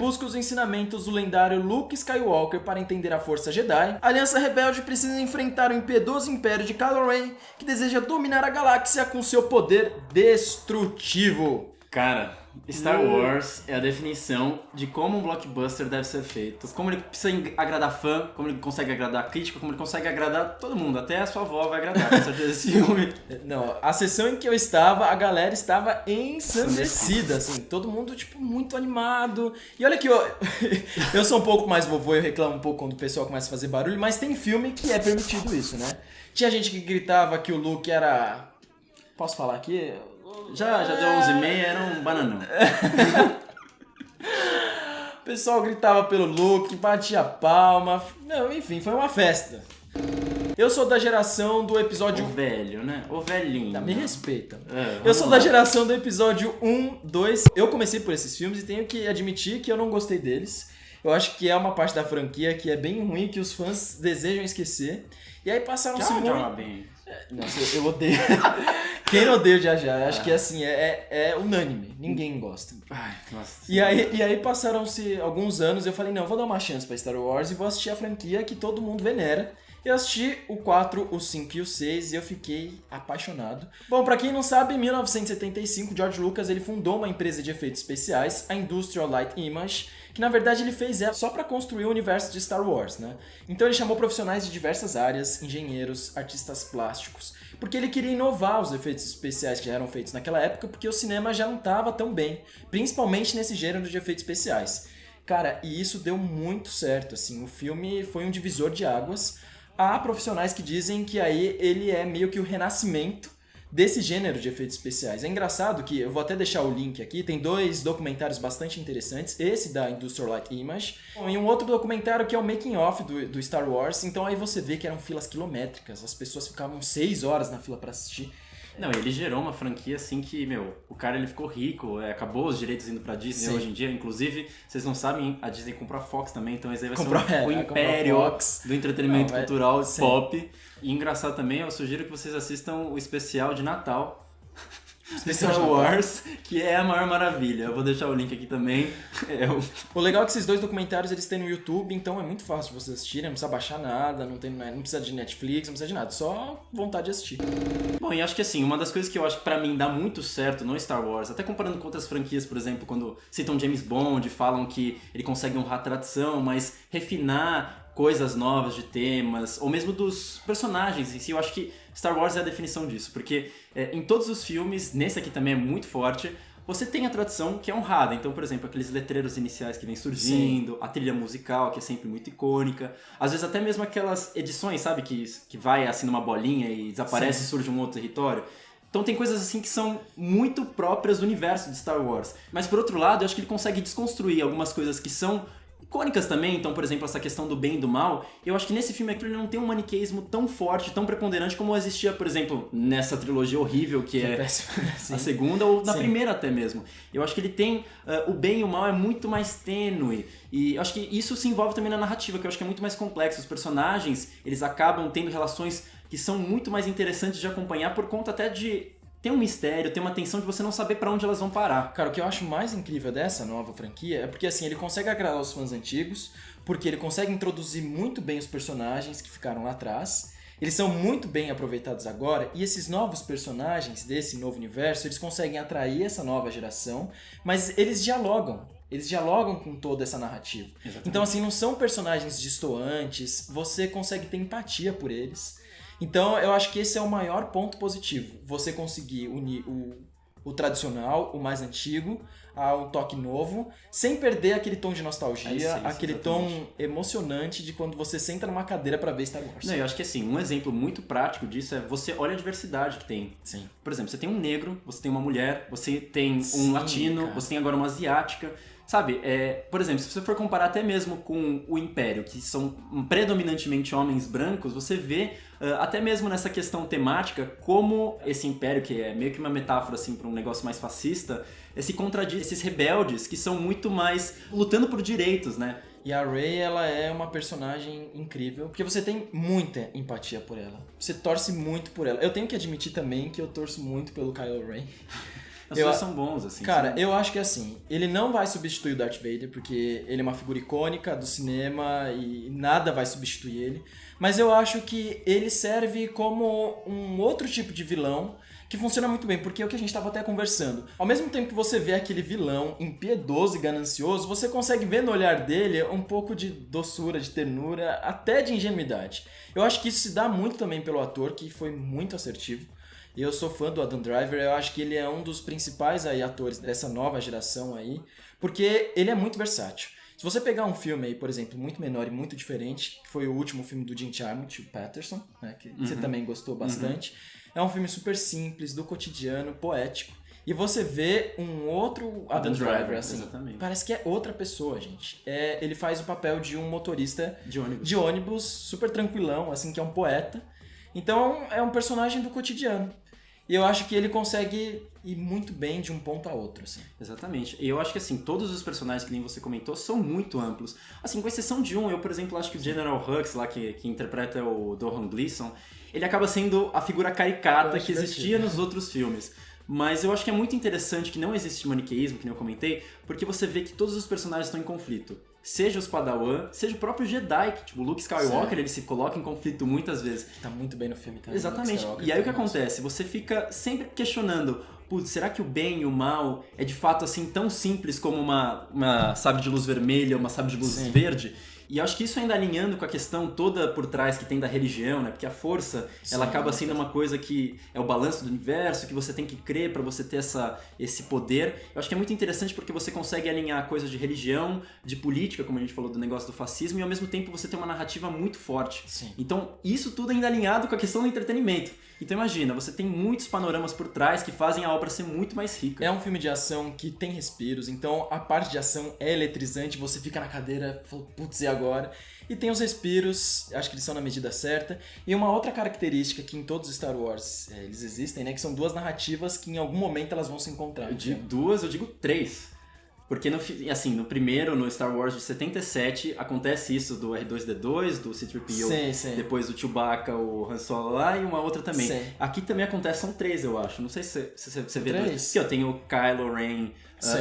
busca os ensinamentos do lendário Luke Skywalker para entender a Força Jedi, a Aliança Rebelde precisa enfrentar o impiedoso Império de Kylo Ren, que deseja dominar a galáxia com seu poder destrutivo. Cara, Star Wars é a definição de como um blockbuster deve ser feito. Como ele precisa agradar fã, como ele consegue agradar crítico, como ele consegue agradar todo mundo. Até a sua avó vai agradar com certeza esse filme. Não, a sessão em que eu estava, a galera estava ensandecida, assim. Todo mundo, tipo, muito animado. E olha que eu sou um pouco mais vovô, eu reclamo um pouco quando o pessoal começa a fazer barulho, mas tem filme que é permitido isso, né? Tinha gente que gritava que o Luke era... Posso falar aqui? Já deu 11h30, era um bananão. O pessoal gritava pelo Luke, batia palma. Não, enfim, foi uma festa. Eu sou da geração do episódio... O velho, né? O velhinho. Me respeita. Eu sou da geração do episódio 1, 2... Eu comecei por esses filmes e tenho que admitir que eu não gostei deles. Eu acho que é uma parte da franquia que é bem ruim, que os fãs desejam esquecer. E aí passaram-se muito... Nossa, eu odeio. Quem não odeia o Jar Jar? Acho que assim, é unânime. Ninguém gosta. Ai, nossa. E aí passaram-se alguns anos e eu falei, não, vou dar uma chance pra Star Wars e vou assistir a franquia que todo mundo venera. Eu assisti o 4, o 5 e o 6 e eu fiquei apaixonado. Bom, pra quem não sabe, em 1975, George Lucas ele fundou uma empresa de efeitos especiais, a Industrial Light Image, que na verdade ele fez ela só para construir o universo de Star Wars, né? Então ele chamou profissionais de diversas áreas, engenheiros, artistas plásticos, porque ele queria inovar os efeitos especiais que já eram feitos naquela época, porque o cinema já não estava tão bem, principalmente nesse gênero de efeitos especiais. Cara, e isso deu muito certo, assim, o filme foi um divisor de águas. Há profissionais que dizem que aí ele é meio que o renascimento desse gênero de efeitos especiais. É engraçado que, eu vou até deixar o link aqui, tem 2 documentários bastante interessantes, esse da Industrial Light Image, e um outro documentário que é o Making of do Star Wars, então aí você vê que eram filas quilométricas, as pessoas ficavam 6 horas na fila para assistir. Não, ele gerou uma franquia assim que, o cara ele ficou rico, acabou os direitos indo pra Disney. Sim. Hoje em dia. Inclusive, vocês não sabem, a Disney comprou a Fox também, então esse aí vai ser o império do entretenimento cultural pop. E engraçado também, eu sugiro que vocês assistam o especial de Natal Star Wars, que é a maior maravilha. Eu vou deixar o link aqui também. O legal é que esses 2 documentários eles têm no YouTube, então é muito fácil de vocês assistirem, não precisa baixar nada, não precisa de Netflix, não precisa de nada, só vontade de assistir. Bom, e acho que assim, uma das coisas que eu acho que pra mim dá muito certo no Star Wars, até comparando com outras franquias, por exemplo, quando citam James Bond, falam que ele consegue honrar a tradição, mas refinar coisas novas de temas, ou mesmo dos personagens em si, eu acho que Star Wars é a definição disso, porque em todos os filmes, nesse aqui também é muito forte, você tem a tradição que é honrada. Então, por exemplo, aqueles letreiros iniciais que vem surgindo, sim, a trilha musical, que é sempre muito icônica, às vezes até mesmo aquelas edições, sabe, que vai assim numa bolinha e desaparece, sim, e surge um outro território. Então tem coisas assim que são muito próprias do universo de Star Wars. Mas por outro lado, eu acho que ele consegue desconstruir algumas coisas que são icônicas também, então, por exemplo, essa questão do bem e do mal, eu acho que nesse filme aqui ele não tem um maniqueísmo tão forte, tão preponderante como existia, por exemplo, nessa trilogia horrível que é a segunda, ou na sim, primeira até mesmo. Eu acho que ele tem, o bem e o mal é muito mais tênue, e eu acho que isso se envolve também na narrativa, que eu acho que é muito mais complexo. Os personagens, eles acabam tendo relações que são muito mais interessantes de acompanhar por conta até de... Tem um mistério, tem uma tensão de você não saber pra onde elas vão parar. Cara, o que eu acho mais incrível dessa nova franquia é porque, assim, ele consegue agradar os fãs antigos, porque ele consegue introduzir muito bem os personagens que ficaram lá atrás, eles são muito bem aproveitados agora, e esses novos personagens desse novo universo, eles conseguem atrair essa nova geração, mas eles dialogam com toda essa narrativa. Exatamente. Então, assim, não são personagens destoantes, você consegue ter empatia por eles. Então, eu acho que esse é o maior ponto positivo. Você conseguir unir o tradicional, o mais antigo, a um toque novo, sem perder aquele tom de nostalgia, aquele tom emocionante de quando você senta numa cadeira pra ver Star Wars. Não, eu acho que assim, um exemplo muito prático disso é você olha a diversidade que tem. Sim. Por exemplo, você tem um negro, você tem uma mulher, você tem um latino, cara, você tem agora uma asiática. Sabe, por exemplo, se você for comparar até mesmo com o Império, que são predominantemente homens brancos, você vê até mesmo nessa questão temática como esse Império, que é meio que uma metáfora assim, para um negócio mais fascista, se contradiz esses rebeldes que são muito mais lutando por direitos, né? E a Rey, ela é uma personagem incrível, porque você tem muita empatia por ela. Você torce muito por ela. Eu tenho que admitir também que eu torço muito pelo Kylo Ren. Os dois são bons, assim. Cara, eu acho que assim, ele não vai substituir o Darth Vader, porque ele é uma figura icônica do cinema e nada vai substituir ele. Mas eu acho que ele serve como um outro tipo de vilão que funciona muito bem, porque é o que a gente estava até conversando. Ao mesmo tempo que você vê aquele vilão impiedoso e ganancioso, você consegue ver no olhar dele um pouco de doçura, de ternura, até de ingenuidade. Eu acho que isso se dá muito também pelo ator, que foi muito assertivo. Eu sou fã do Adam Driver, eu acho que ele é um dos principais aí atores dessa nova geração aí, porque ele é muito versátil. Se você pegar um filme aí, por exemplo, muito menor e muito diferente, que foi o último filme do Jim Jarmusch, o Patterson, né, que você também gostou bastante, é um filme super simples, do cotidiano, poético. E você vê um outro Adam Driver, assim, exatamente. Parece que é outra pessoa, gente. Ele faz o papel de um motorista de ônibus super tranquilão, assim, que é um poeta. Então é um personagem do cotidiano. E eu acho que ele consegue ir muito bem de um ponto a outro, assim. Exatamente. E eu acho que, assim, todos os personagens que nem você comentou são muito amplos. Assim, com exceção de um, eu, por exemplo, acho que o General Hux, lá, que interpreta o Domhnall Gleeson, ele acaba sendo a figura caricata que existia nos outros filmes. Mas eu acho que é muito interessante que não existe maniqueísmo, que nem eu comentei, porque você vê que todos os personagens estão em conflito. Seja os Padawan, seja o próprio Jedi, que tipo, o Luke Skywalker, ele se coloca em conflito muitas vezes. Tá muito bem no filme também. Exatamente. E aí o que acontece? Você fica sempre questionando, putz, será que o bem e o mal é de fato assim tão simples como uma sabre de luz vermelha, uma sabre de luz verde? E eu acho que isso ainda alinhando com a questão toda por trás que tem da religião, né? Porque a força, ela acaba sendo uma coisa que é o balanço do universo, que você tem que crer para você ter esse poder. Eu acho que é muito interessante porque você consegue alinhar coisas de religião, de política, como a gente falou do negócio do fascismo, e ao mesmo tempo você tem uma narrativa muito forte. Sim. Então, isso tudo ainda alinhado com a questão do entretenimento. Então imagina, você tem muitos panoramas por trás que fazem a obra ser muito mais rica. É um filme de ação que tem respiros, então a parte de ação é eletrizante, você fica na cadeira, fala, putz, e agora? E tem os respiros, acho que eles são na medida certa. E uma outra característica que em todos os Star Wars eles existem, né, que são duas narrativas que em algum momento elas vão se encontrar. Eu digo três. Porque no primeiro, no Star Wars de 77, acontece isso do R2-D2, do C-3PO, depois do Chewbacca, o Han Solo lá, e uma outra também. Sim. Aqui também acontece, são três, eu acho. Não sei se você vê Três? dois. Aqui, ó, tem o Kylo Ren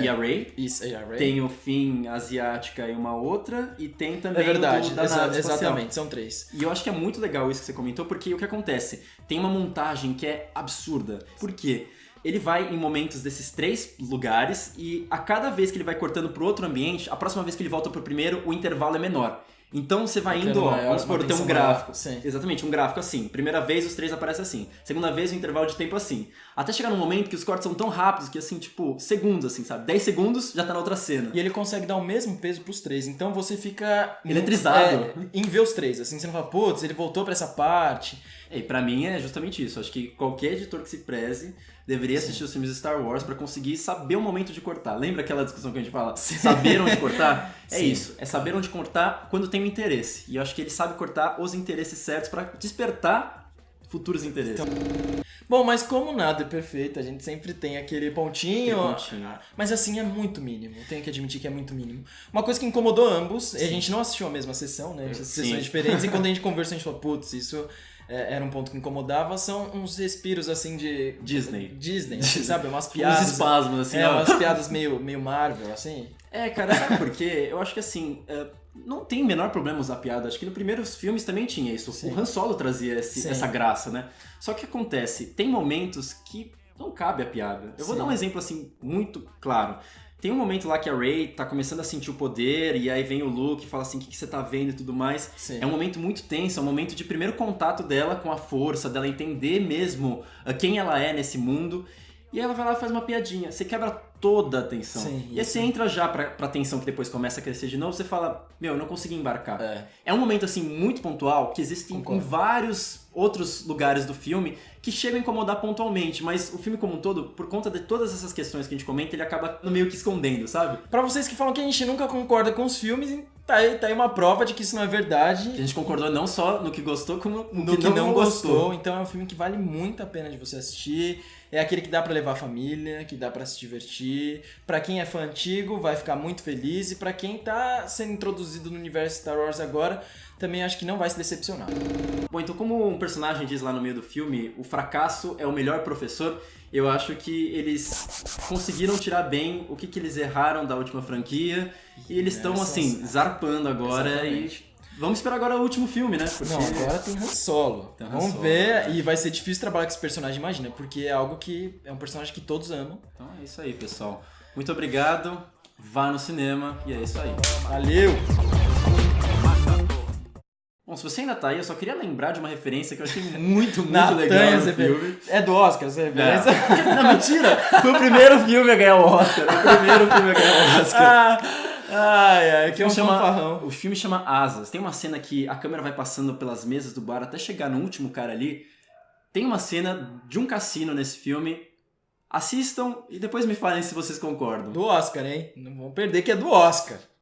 e a Rey. Isso, e a Rey. Tem o Finn, asiática e uma outra. E tem também é verdade, o da nave espacial. exatamente, são três. E eu acho que é muito legal isso que você comentou, porque o que acontece? Tem uma montagem que é absurda. Por quê? Ele vai em momentos desses três lugares e a cada vez que ele vai cortando pro outro ambiente, a próxima vez que ele volta pro primeiro, o intervalo é menor. Então você vai indo, vamos supor, tem um gráfico. Exatamente, um gráfico assim. Primeira vez os três aparecem assim. Segunda vez o intervalo de tempo assim. Até chegar num momento que os cortes são tão rápidos que assim, tipo, segundos assim, sabe? 10 segundos já tá na outra cena. E ele consegue dar o mesmo peso pros três. Então você fica eletrizado em ver os três. Assim, você não fala, putz, ele voltou pra essa parte. E pra mim é justamente isso. Acho que qualquer editor que se preze deveria assistir os filmes de Star Wars pra conseguir saber o momento de cortar. Lembra aquela discussão que a gente fala? Saber onde cortar? É isso. É saber onde cortar quando tem um interesse. E eu acho que ele sabe cortar os interesses certos pra despertar futuros interesses. Bom, mas como nada é perfeito, a gente sempre tem aquele pontinho. Mas assim, é muito mínimo. Tenho que admitir que é muito mínimo. Uma coisa que incomodou ambos, a gente não assistiu a mesma sessão, né? Sessões diferentes. E quando a gente conversou, a gente falou, putz, isso... era um ponto que incomodava, são uns respiros assim de... Disney, sabe? Umas piadas... Uns espasmos, assim. Umas piadas meio Marvel, assim. Cara, sabe por quê? Eu acho que assim... não tem o menor problema usar piada. Acho que nos primeiros filmes também tinha isso. Sim. O Han Solo trazia essa graça, né? Só que acontece, tem momentos que não cabe a piada. Eu vou dar um exemplo assim, muito claro. Tem um momento lá que a Rey tá começando a sentir o poder, e aí vem o Luke e fala assim, o que você tá vendo e tudo mais. Sim. É um momento muito tenso, é um momento de primeiro contato dela com a força, dela entender mesmo quem ela é nesse mundo. E aí ela vai lá e faz uma piadinha. Você quebra toda a tensão. Sim, e aí você entra já pra tensão que depois começa a crescer de novo, você fala, eu não consegui embarcar. É um momento assim muito pontual, que existem em vários outros lugares do filme que chegam a incomodar pontualmente, mas o filme como um todo, por conta de todas essas questões que a gente comenta, ele acaba meio que escondendo, sabe? Pra vocês que falam que a gente nunca concorda com os filmes, tá aí uma prova de que isso não é verdade. A gente concordou não só no que gostou, como no que não gostou. Então é um filme que vale muito a pena de você assistir. É aquele que dá pra levar a família, que dá pra se divertir. Pra quem é fã antigo, vai ficar muito feliz. E pra quem tá sendo introduzido no universo Star Wars agora, também acho que não vai se decepcionar. Bom, então como um personagem diz lá no meio do filme, o fracasso é o melhor professor, eu acho que eles conseguiram tirar bem o que eles erraram da última franquia e eles estão, assim, zarpando agora. Exatamente. E vamos esperar agora o último filme, né? Porque... Não, agora tem Han Solo. Tem Han Vamos Solo, ver, e vai ser difícil trabalhar com esse personagem, imagina, porque é algo que é um personagem que todos amam. Então é isso aí, pessoal. Muito obrigado, vá no cinema e é isso aí. Valeu! Bom, se você ainda tá aí, eu só queria lembrar de uma referência que eu achei muito Natanha, legal no você filme. É do Oscar, essa referência? Não, mentira! Foi o primeiro filme a ganhar o Oscar. O primeiro filme a ganhar o Oscar. Ai, que é um fanfarrão. O filme chama Asas. Tem uma cena que a câmera vai passando pelas mesas do bar até chegar no último cara ali. Tem uma cena de um cassino nesse filme. Assistam e depois me falem se vocês concordam. Do Oscar, hein? Não vão perder que é do Oscar.